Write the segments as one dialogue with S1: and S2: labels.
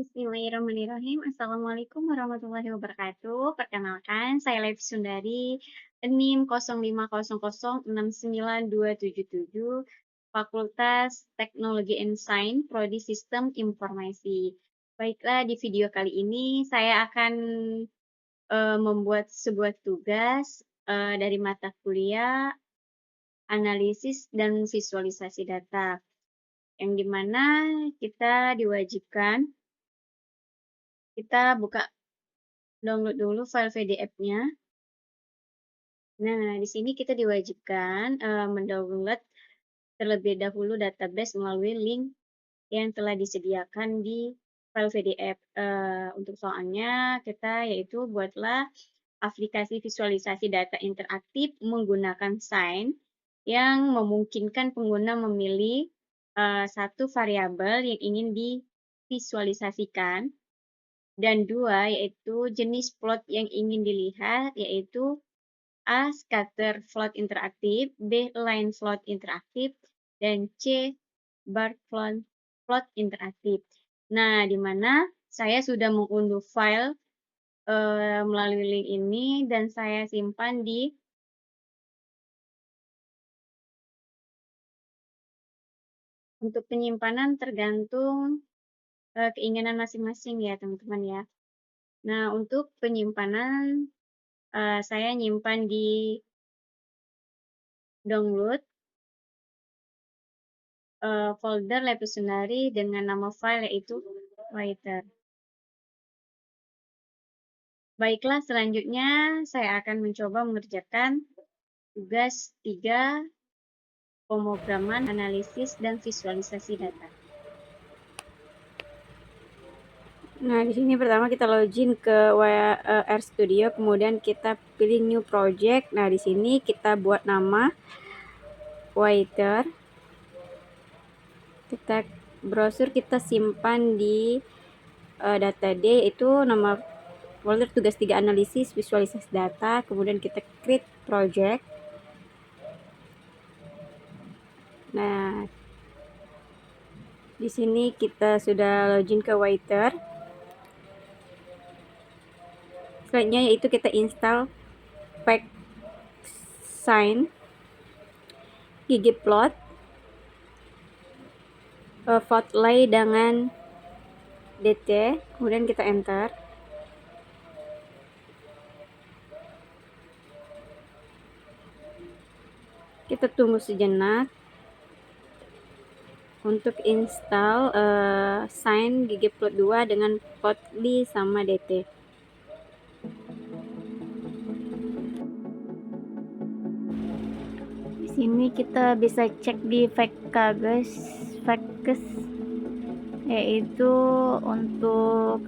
S1: Bismillahirrahmanirrahim. Assalamualaikum warahmatullahi wabarakatuh. Perkenalkan, saya Levi Sundari, NIM 0500692777, Fakultas Teknologi and Sains, Prodi Sistem Informasi. Baiklah, di video kali ini saya akan membuat sebuah tugas dari mata kuliah analisis dan visualisasi data, yang dimana kita diwajibkan kita buka download dulu file PDF-nya. Nah, di sini kita diwajibkan mendownload terlebih dahulu database melalui link yang telah disediakan di file PDF. Untuk soalnya kita yaitu buatlah aplikasi visualisasi data interaktif menggunakan Sign yang memungkinkan pengguna memilih satu variabel yang ingin divisualisasikan, dan dua, yaitu jenis plot yang ingin dilihat, yaitu A. Scatter plot interaktif, B. Line plot interaktif, dan C. Bar plot interaktif. Nah, di mana saya sudah mengunduh file melalui link ini dan saya simpan di untuk penyimpanan tergantung keinginan masing-masing ya teman-teman ya. Nah, untuk penyimpanan saya nyimpan di download folder Levi Sundari dengan nama file yaitu writer. Baiklah, selanjutnya saya akan mencoba mengerjakan tugas 3, pemrograman, analisis, dan visualisasi data. Nah, di sini pertama kita login ke RStudio, kemudian kita pilih new project. Nah, di sini kita buat nama writer. Kita browser, kita simpan di data D, itu nama folder tugas 3 analisis visualisasi data, kemudian kita create project. Nah, di sini kita sudah login ke writer. Selanjutnya yaitu kita install pack sign, ggplot, Floodlight dengan DT, kemudian kita enter. Kita tunggu sejenak untuk install sign ggplot 2 dengan Floodlight sama DT. Di sini kita bisa cek di Veckages, yaitu untuk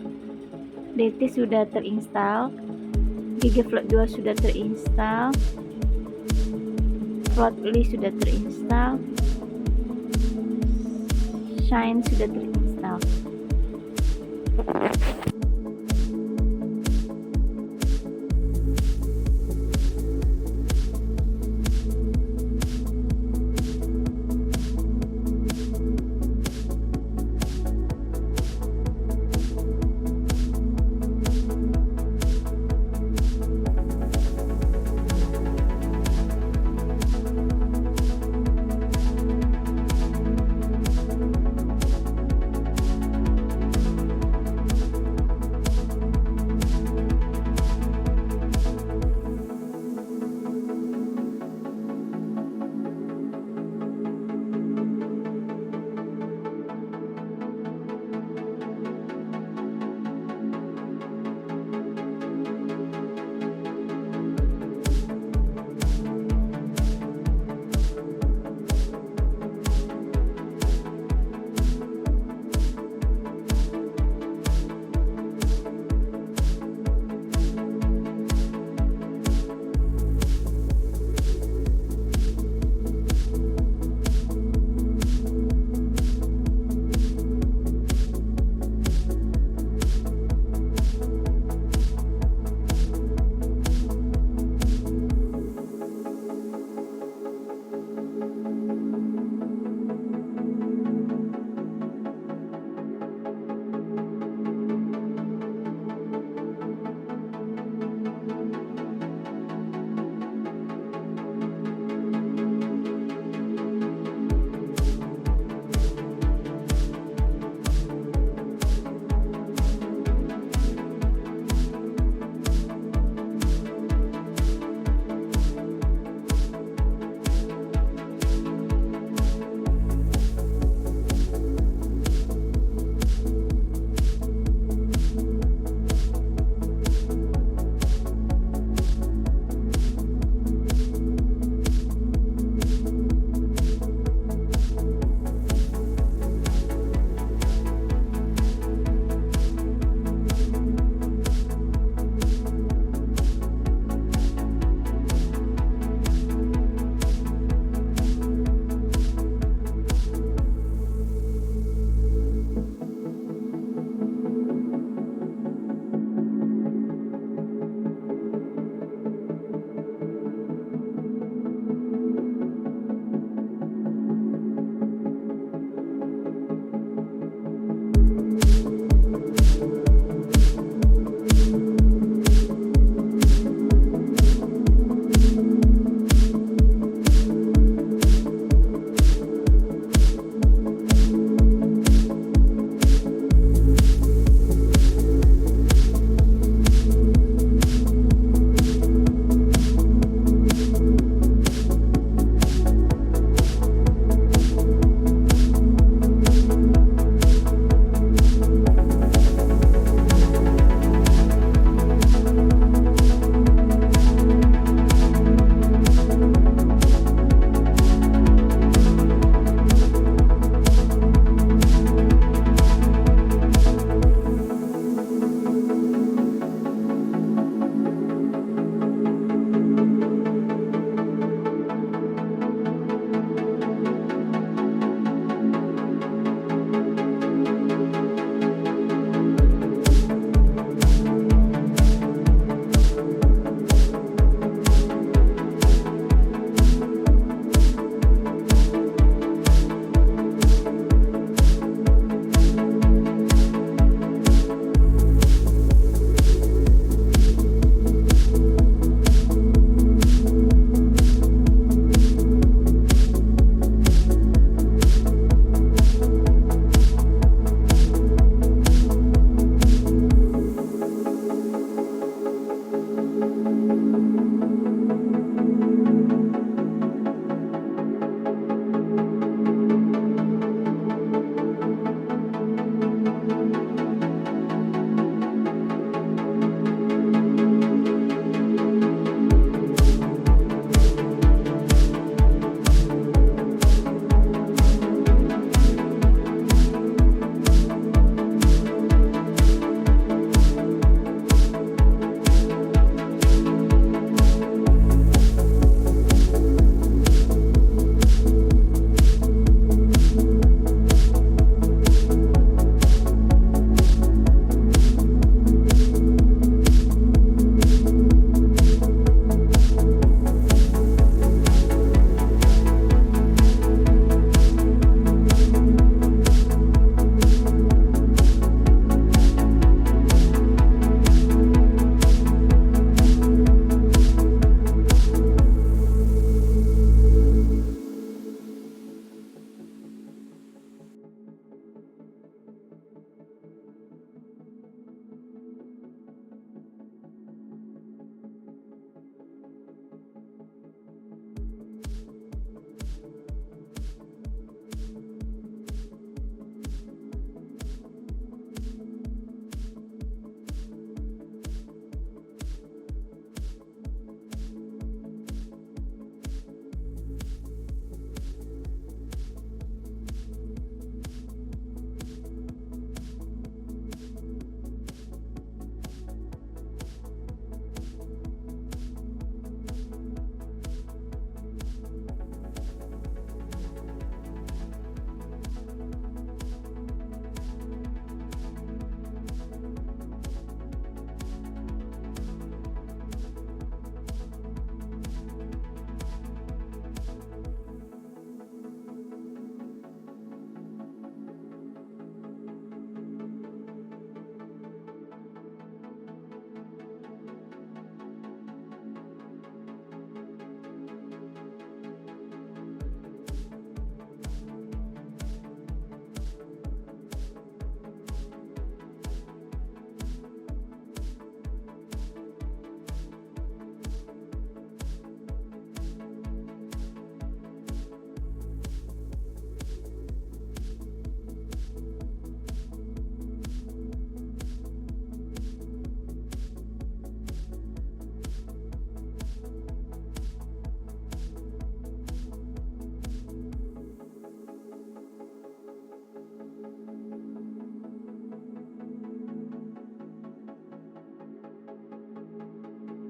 S1: DT sudah terinstall, ggplot 2 sudah terinstall, Floodlight sudah terinstall, Shine sudah terinstall.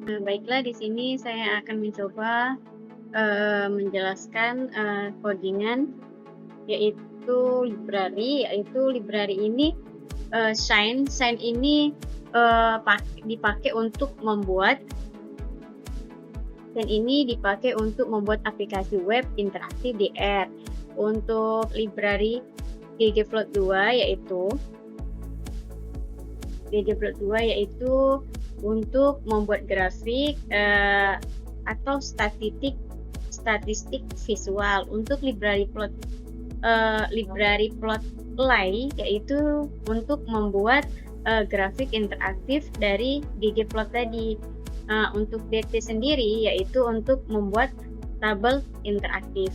S1: Baiklah, di sini saya akan mencoba menjelaskan codingan, yaitu library ini Shine. Shine ini dipakai untuk membuat aplikasi web interaktif di R. Untuk library ggplot2 yaitu untuk membuat grafik atau statistik visual. Untuk library plotly yaitu untuk membuat grafik interaktif dari ggplot tadi. Untuk dt sendiri yaitu untuk membuat tabel interaktif.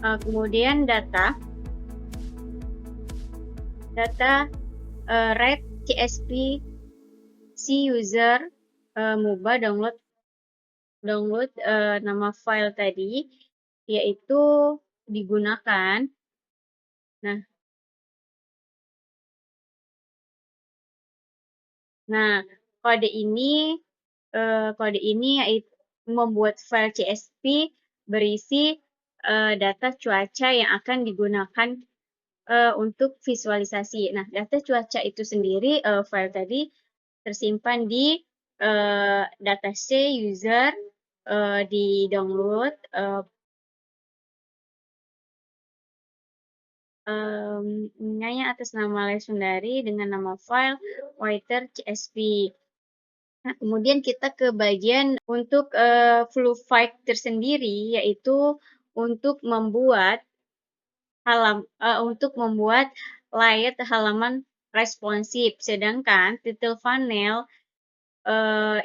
S1: Kemudian data read CSV si user mubah download nama file tadi, yaitu digunakan. Nah, kode ini yaitu membuat file CSV berisi data cuaca yang akan digunakan untuk visualisasi. Nah, data cuaca itu sendiri file tadi tersimpan di datasheet user di download atas nama Lesundari dengan nama file writer CSV. Nah, kemudian kita ke bagian untuk Fluvyke tersendiri, yaitu untuk membuat layout halaman responsif, sedangkan title funnel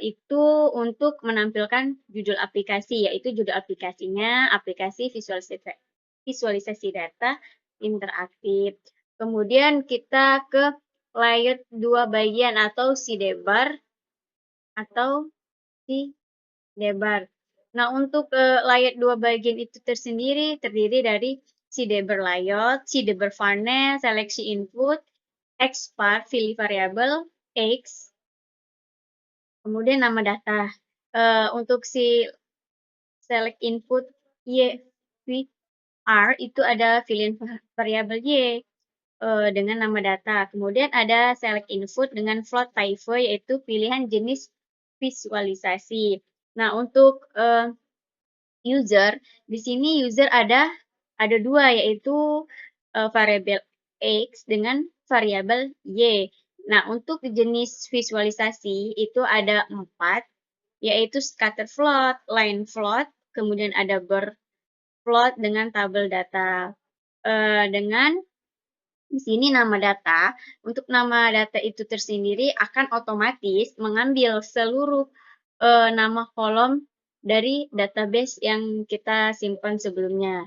S1: itu untuk menampilkan judul aplikasi, yaitu judul aplikasinya aplikasi visualisasi data interaktif. Kemudian kita ke layout 2 bagian atau sidebar. Nah, untuk layout 2 bagian itu tersendiri terdiri dari sidebar layout, sidebar funnel, seleksi input, export, pilih variabel, X, kemudian nama data. Untuk si select input Y, R itu ada pilihan variabel Y dengan nama data. Kemudian ada select input dengan float type yaitu pilihan jenis visualisasi. Nah, untuk user, di sini user ada dua, yaitu variabel X dengan variabel Y. Nah, untuk jenis visualisasi itu ada 4, yaitu scatter plot, line plot, kemudian ada bar plot dengan tabel data. Dengan di sini nama data, untuk nama data itu tersendiri akan otomatis mengambil seluruh nama kolom dari database yang kita simpan sebelumnya.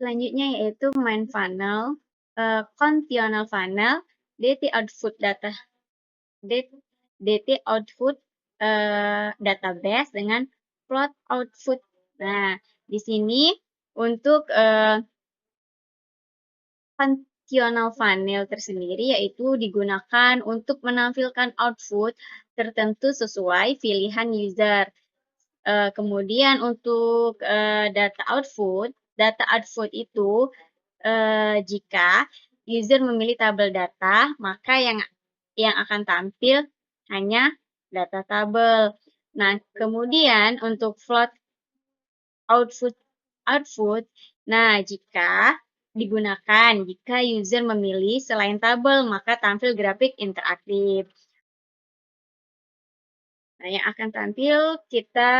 S1: Selanjutnya yaitu main funnel, conditional funnel, dt output data, dt output database dengan plot output. Nah, di sini untuk conditional funnel tersendiri yaitu digunakan untuk menampilkan output tertentu sesuai pilihan user. Kemudian untuk data output itu jika user memilih tabel data, maka yang akan tampil hanya data tabel. Nah, kemudian untuk float output, nah jika user memilih selain tabel, maka tampil grafik interaktif. Nah, yang akan tampil kita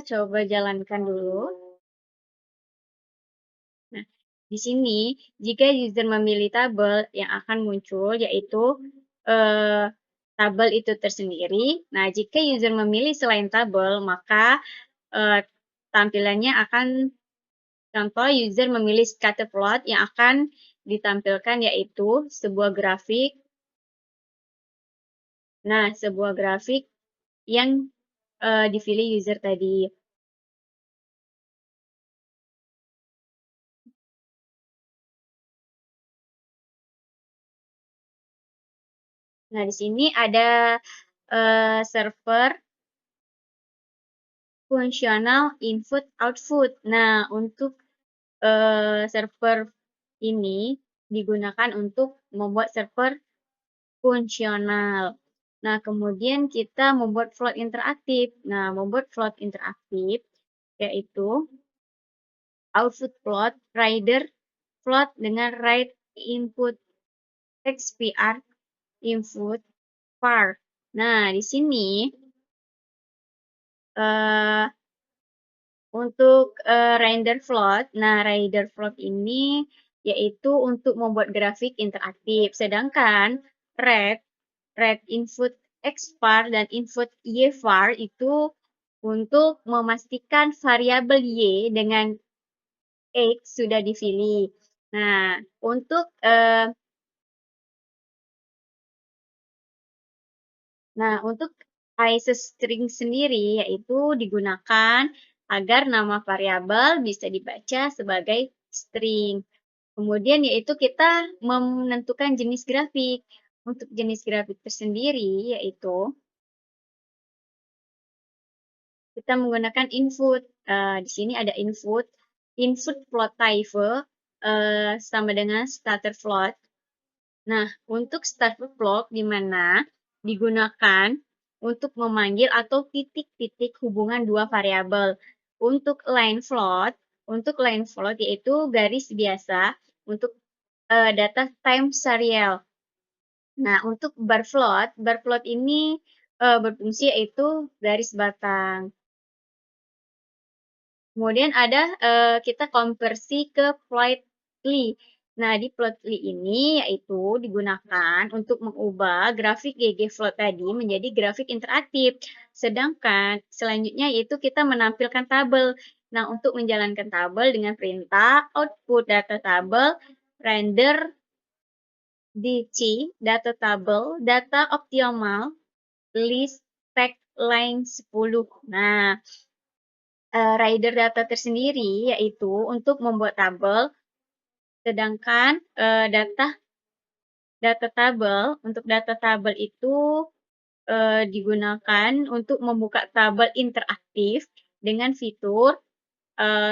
S1: coba jalankan dulu. Nah, di sini jika user memilih tabel, yang akan muncul yaitu tabel itu tersendiri. Nah, jika user memilih selain tabel, maka tampilannya akan, contoh user memilih scatter plot, yang akan ditampilkan yaitu sebuah grafik. Nah, sebuah grafik yang dipilih user tadi. Nah, di sini ada server fungsional input output. Nah, untuk server ini digunakan untuk membuat server fungsional. Nah, kemudian kita membuat float interaktif. Nah, membuat float interaktif yaitu output float, rider float dengan write input XPR input var. Nah, di sini eh, untuk render float, nah render float ini yaitu untuk membuat grafik interaktif. Sedangkan red, red input xvar dan input yvar itu untuk memastikan variabel y dengan x sudah dipilih. Nah, untuk string sendiri yaitu digunakan agar nama variabel bisa dibaca sebagai string. Kemudian yaitu kita menentukan jenis grafik. Untuk jenis grafik tersendiri yaitu kita menggunakan input. Di sini ada input. Input float type sama dengan starter float. Nah, untuk starter float di mana digunakan untuk memanggil atau titik-titik hubungan dua variabel. Untuk line float yaitu garis biasa untuk data time serial. Nah, untuk bar float ini berfungsi yaitu garis batang. Kemudian ada kita konversi ke Plotly. Nah, di Plotly ini yaitu digunakan untuk mengubah grafik GG float tadi menjadi grafik interaktif. Sedangkan selanjutnya yaitu kita menampilkan tabel. Nah, untuk menjalankan tabel dengan perintah output data tabel render DC data tabel data optimal list tag line 10. Nah, rider data tersendiri yaitu untuk membuat tabel, sedangkan data tabel untuk data tabel itu digunakan untuk membuka tabel interaktif dengan fitur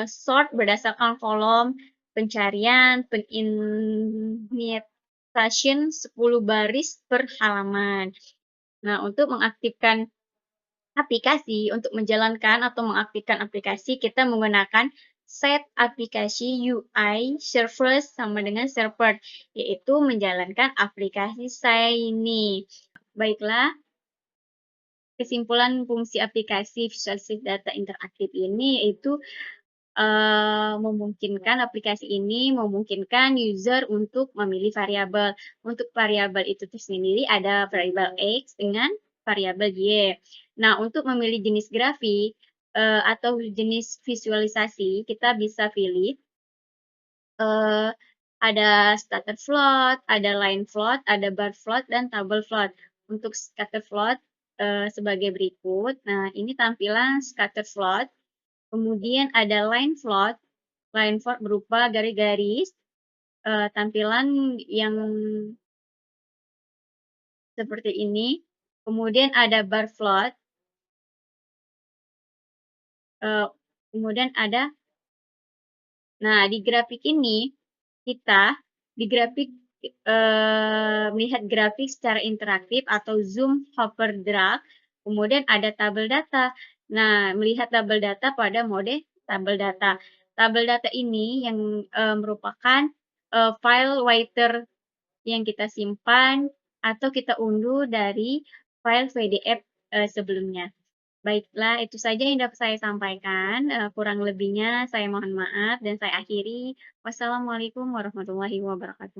S1: sort berdasarkan kolom pencarian, pengindentation 10 baris per halaman. Nah, untuk mengaktifkan aplikasi, untuk menjalankan atau mengaktifkan aplikasi, kita menggunakan set aplikasi UI server sama dengan server, yaitu menjalankan aplikasi Shiny. Baiklah, kesimpulan fungsi aplikasi visualisasi data interaktif ini yaitu aplikasi ini memungkinkan user untuk memilih variabel. Untuk variabel itu sendiri ada variabel X dengan variabel Y. Nah, untuk memilih jenis grafik atau jenis visualisasi, kita bisa pilih ada scatter float, ada line float, ada bar float, dan table float. Untuk scatter float sebagai berikut. Nah, ini tampilan scatter float. Kemudian ada line float. Line float berupa garis-garis. Tampilan yang seperti ini. Kemudian ada bar float. Kemudian ada, nah di grafik ini kita di grafik melihat grafik secara interaktif atau zoom, hover, drag. Kemudian ada tabel data. Nah, melihat tabel data pada mode tabel data. Tabel data ini yang merupakan file writer yang kita simpan atau kita unduh dari file PDF sebelumnya. Baiklah, itu saja yang dapat saya sampaikan. Kurang lebihnya saya mohon maaf dan saya akhiri. Wassalamualaikum warahmatullahi wabarakatuh.